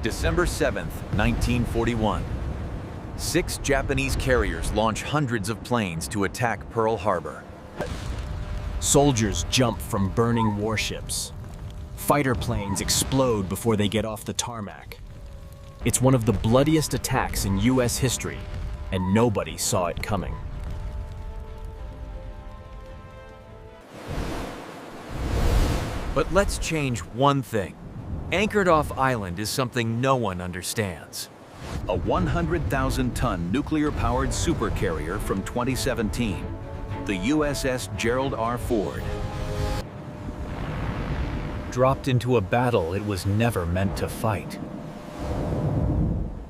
December 7th, 1941. 6 Japanese carriers launch hundreds of planes to attack Pearl Harbor. Soldiers jump from burning warships. Fighter planes explode before they get off the tarmac. It's one of the bloodiest attacks in U.S. history, and nobody saw it coming. But let's change one thing. Anchored off island is something no one understands. A 100,000-ton nuclear-powered supercarrier from 2017, the USS Gerald R. Ford. Dropped into a battle it was never meant to fight.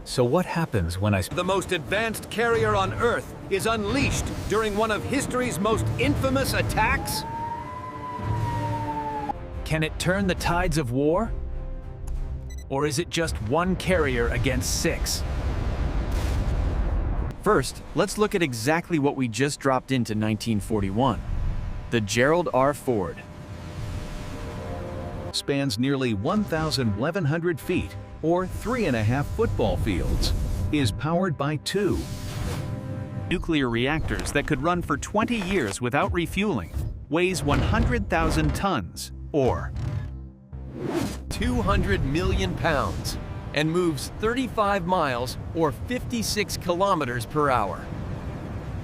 So what happens when the most advanced carrier on Earth is unleashed during one of history's most infamous attacks? Can it turn the tides of war? Or is it just one carrier against 6? First, let's look at exactly what we just dropped into 1941. The Gerald R. Ford. Spans nearly 1,100 feet, or 3.5 football fields, is powered by 2 nuclear reactors that could run for 20 years without refueling, weighs 100,000 tons, or 200 million pounds, and moves 35 miles or 56 kilometers per hour.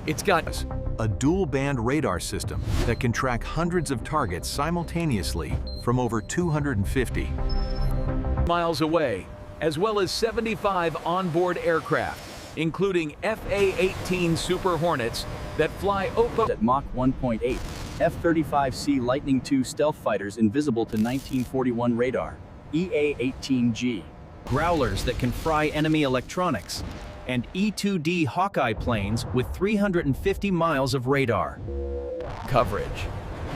It's got a dual-band radar system that can track hundreds of targets simultaneously from over 250 miles away, as well as 75 onboard aircraft, including FA-18 Super Hornets that fly open at Mach 1.8. F-35C Lightning II stealth fighters invisible to 1941 radar, EA-18G. Growlers that can fry enemy electronics, and E-2D Hawkeye planes with 350 miles of radar coverage.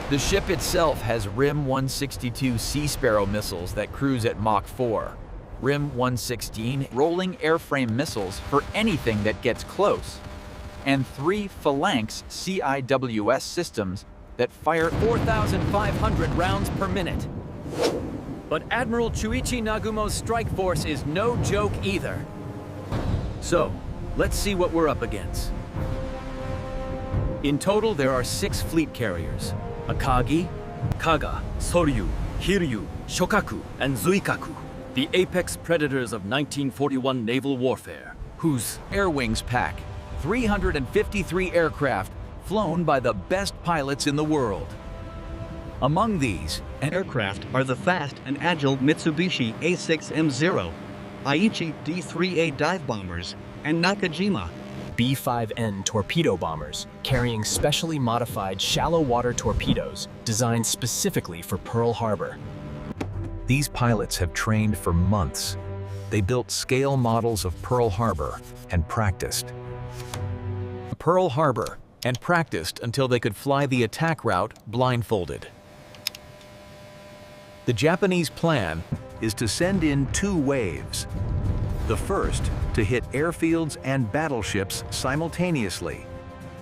The ship itself has RIM-162 Sea Sparrow missiles that cruise at Mach 4, RIM-116 rolling airframe missiles for anything that gets close, and 3 Phalanx CIWS systems that fire 4,500 rounds per minute. But Admiral Chuichi Nagumo's strike force is no joke either. So, let's see what we're up against. In total, there are 6 fleet carriers: Akagi, Kaga, Soryu, Hiryu, Shokaku, and Zuikaku, the apex predators of 1941 naval warfare, whose air wings pack 353 aircraft flown by the best pilots in the world. Among these aircraft are the fast and agile Mitsubishi A6M0, Aichi D3A dive bombers, and Nakajima B-5N torpedo bombers, carrying specially modified shallow water torpedoes designed specifically for Pearl Harbor. These pilots have trained for months. They built scale models of Pearl Harbor and practiced until they could fly the attack route blindfolded. The Japanese plan is to send in 2 waves. The first to hit airfields and battleships simultaneously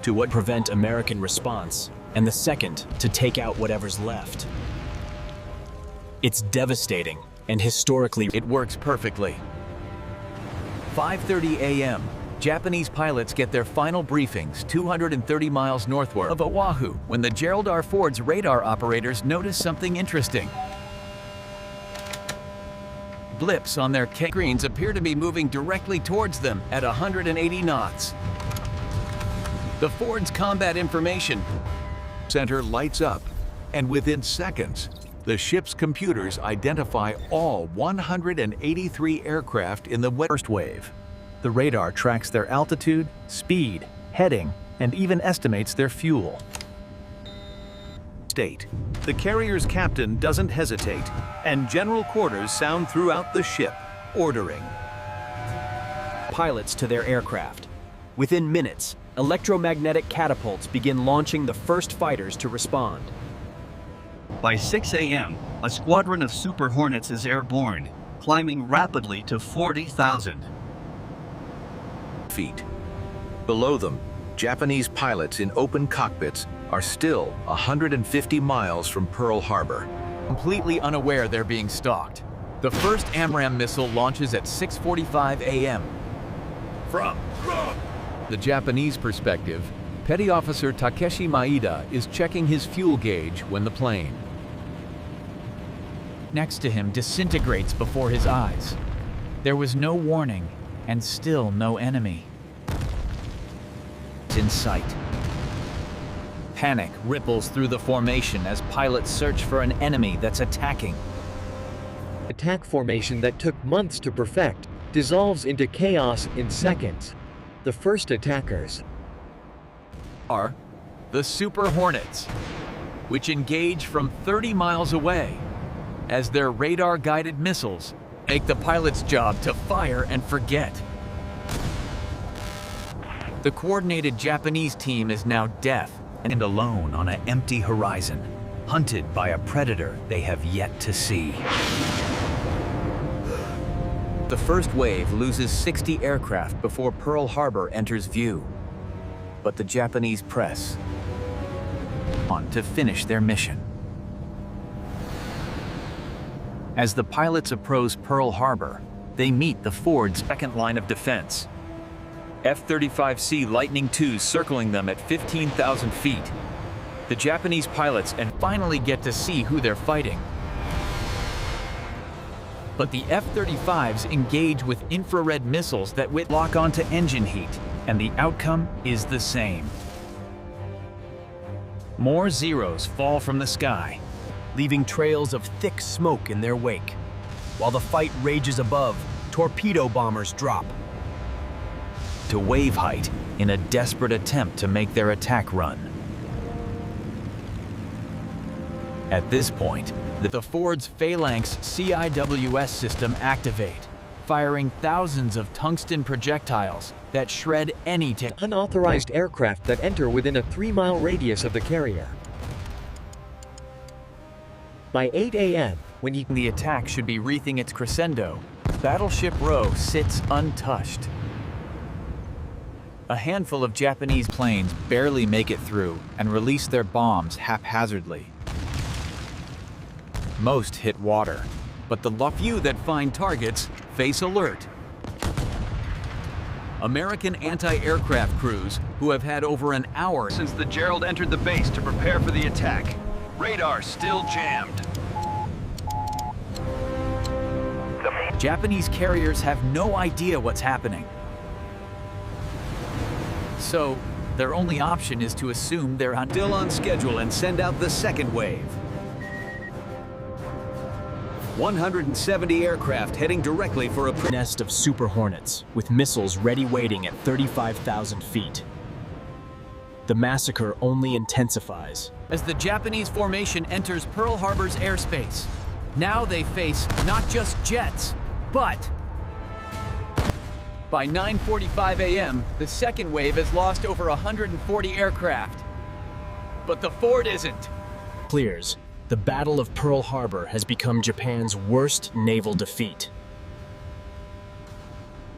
to prevent American response, and the second to take out whatever's left. It's devastating, and historically it works perfectly. 5:30 a.m. Japanese pilots get their final briefings 230 miles northward of Oahu when the Gerald R. Ford's radar operators notice something interesting. Blips on their screens appear to be moving directly towards them at 180 knots. The Ford's Combat Information Center lights up, and within seconds, the ship's computers identify all 183 aircraft in the first wave. The radar tracks their altitude, speed, heading, and even estimates their fuel. The carrier's captain doesn't hesitate, and general quarters sound throughout the ship, ordering pilots to their aircraft. Within minutes, electromagnetic catapults begin launching the first fighters to respond. By 6 a.m., a squadron of Super Hornets is airborne, climbing rapidly to 40,000 feet. Below them, Japanese pilots in open cockpits are still 150 miles from Pearl Harbor. Completely unaware they're being stalked. The first AMRAAM missile launches at 6:45 a.m. From the Japanese perspective, Petty Officer Takeshi Maeda is checking his fuel gauge when the plane next to him disintegrates before his eyes. There was no warning, and still no enemy in sight. Panic ripples through the formation as pilots search for an enemy that's attacking. Attack formation that took months to perfect dissolves into chaos in seconds. The first attackers are the Super Hornets, which engage from 30 miles away as their radar-guided missiles make the pilot's job to fire and forget. The coordinated Japanese team is now deaf and alone on an empty horizon, hunted by a predator they have yet to see. The first wave loses 60 aircraft before Pearl Harbor enters view, but the Japanese press on to finish their mission. As the pilots approach Pearl Harbor, they meet the Ford's second line of defense. F-35C Lightning IIs circling them at 15,000 feet. The Japanese pilots finally get to see who they're fighting. But the F-35s engage with infrared missiles that lock onto engine heat, and the outcome is the same. More Zeros fall from the sky, leaving trails of thick smoke in their wake. While the fight rages above, torpedo bombers drop to wave height in a desperate attempt to make their attack run. At this point, the Ford's Phalanx CIWS system activate, firing thousands of tungsten projectiles that shred any unauthorized aircraft that enter within a 3-mile radius of the carrier. By 8 a.m., when the attack should be reaching its crescendo, Battleship Row sits untouched. A handful of Japanese planes barely make it through and release their bombs haphazardly. Most hit water, but the few that find targets face alert. American anti-aircraft crews, who have had over an hour since the Gerald entered the base to prepare for the attack. Radar still jammed. Japanese carriers have no idea what's happening. So, their only option is to assume they're still on schedule and send out the second wave. 170 aircraft heading directly for a nest of Super Hornets, with missiles ready waiting at 35,000 feet. The massacre only intensifies as the Japanese formation enters Pearl Harbor's airspace. Now they face not just jets, but by 9:45 a.m., the second wave has lost over 140 aircraft. But the Ford isn't. Clears. The Battle of Pearl Harbor has become Japan's worst naval defeat.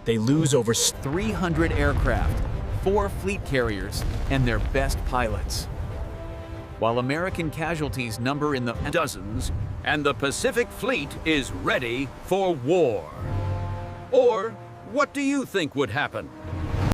They lose over 300 aircraft, 4 fleet carriers, and their best pilots. While American casualties number in the dozens, and the Pacific Fleet is ready for war. Or what do you think would happen?